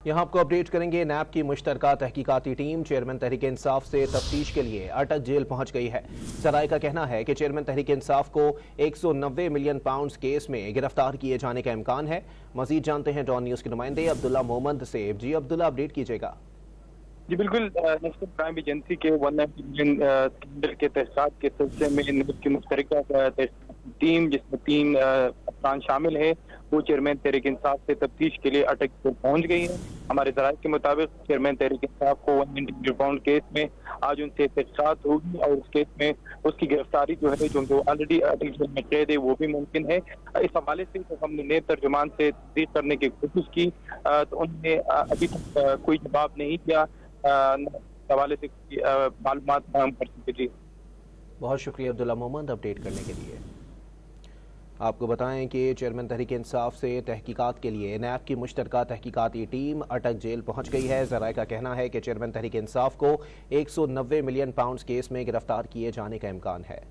यहाँ आपको अपडेट करेंगे। नैब की मुश्तरका तहकीकाती टीम चेयरमैन तहरीक इंसाफ से तफ्तीश के लिए अटक जेल पहुंच गई है। सराय का कहना है कि चेयरमैन तहरीक इंसाफ को 190 मिलियन पाउंड केस में गिरफ्तार किए जाने का इम्कान है। मजीद जानते हैं डॉन न्यूज के नुमाइंदे अब्दुल्ला मोहम्मद से। जी अब्दुल्ला, अपडेट कीजिएगा। जी बिल्कुल, नेशनल क्राइम एजेंसी के 190 मिलियन स्कैंडल के तहकीकात के सिलसिले में नैब की मुश्तरका टीम जिसमें 3 अफराद शामिल है वो चेयरमैन तहरीक इंसाफ से तफ्तीश के लिए अटक पहुंच गई है। हमारे ज़राए के मुताबिक चेयरमैन तहरीक इंसाफ को 190 मिलियन पाउंड केस में आज उनसे तहकीकात होगी और उस केस में उसकी गिरफ्तारी जो है जो ऑलरेडी अटक जेल में कैद है वो भी मुमकिन है। इस हवाले से तो हमने नेब तर्जुमान से तस्दीक करने की कोशिश की तो उन्होंने अभी तक कोई जवाब नहीं दिया हवाले से मालूमात फराहम कर सके। जी बहुत शुक्रिया अब्दुल्ला मोहम्मद अपडेट करने के लिए। आपको बताएं कि चेयरमैन तहरीक इंसाफ से तहकीकात के लिए नैब की मुश्तरका तहकीकाती टीम अटक जेल पहुंच गई है। ज़राए का कहना है कि चेयरमैन तहरीक इंसाफ को 190 मिलियन पाउंड केस में गिरफ्तार किए जाने का इम्कान है।